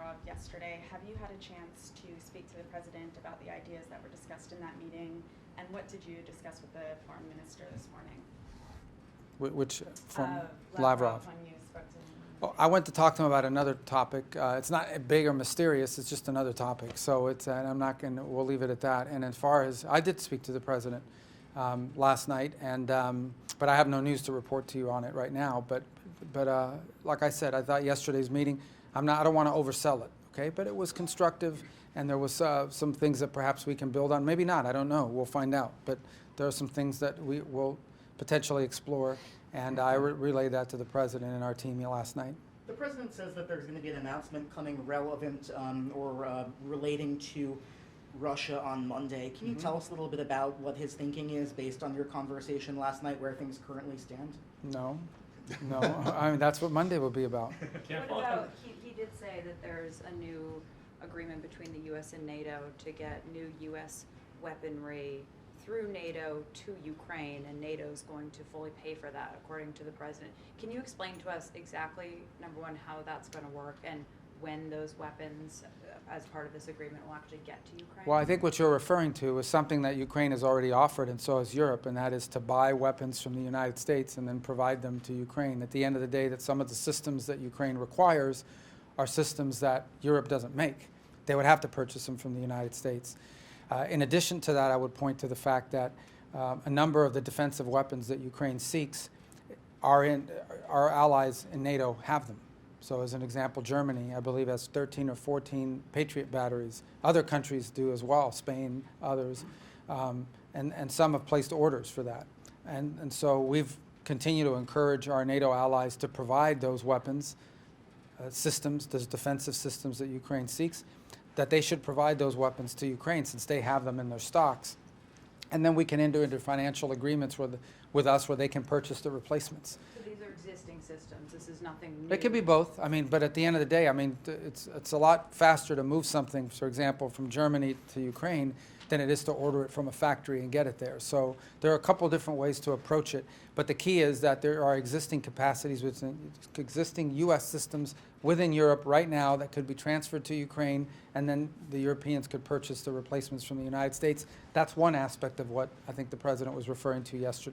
Lavrov yesterday. Have you had a chance to speak to the president about the ideas that were discussed in that meeting? And what did you discuss with the foreign minister this morning? Which from Lavrov? When you spoke to him. Well, I went to talk to him about another topic. It's not big or mysterious. It's just another topic. So it's, and I'm not going to, we'll leave it at that. And as far as, I did speak to the president last night, and but I have no news to report to you on it right now. But like I said, I thought yesterday's meeting, I don't want to oversell it, okay? But it was constructive, and there was some things that perhaps we can build on. Maybe not, I don't know, we'll find out. But there are some things that we will potentially explore, and I relayed that to the president and our team last night. The president says that there's going to be an announcement coming relevant or relating to Russia on Monday. Can you tell us a little bit about what his thinking is based on your conversation last night, where things currently stand? No. I mean, that's what Monday will be about. What about, he did say that there's a new agreement between the U.S. and NATO to get new U.S. weaponry through NATO to Ukraine, and NATO is going to fully pay for that, according to the president. Can you explain to us exactly, number one, how that's going to work, and when those weapons, as part of this agreement, will actually get to Ukraine? Well, I think what you're referring to is something that Ukraine has already offered, and so has Europe, and that is to buy weapons from the United States and then provide them to Ukraine. At the end of the day, that some of the systems that Ukraine requires are systems that Europe doesn't make. They would have to purchase them from the United States. In addition to that, I would point to the fact that a number of the defensive weapons that Ukraine seeks our allies in NATO have them. So as an example, Germany, I believe, has 13 or 14 Patriot batteries. Other countries do as well, Spain, others, and some have placed orders for that. And so we've continued to encourage our NATO allies to provide those weapons, systems, those defensive systems that Ukraine seeks, that they should provide those weapons to Ukraine since they have them in their stocks. And then we can enter into financial agreements with us where they can purchase the replacements. So these are existing systems. This is nothing new. It could be both. I mean, but at the end of the day, I mean, it's a lot faster to move something, for example, from Germany to Ukraine than it is to order it from a factory and get it there. So there are a couple different ways to approach it. But the key is that there are existing capacities within existing U.S. systems within Europe right now that could be transferred to Ukraine, and then the Europeans could purchase the replacements from the United States. That's one aspect of what I think the president was referring to yesterday.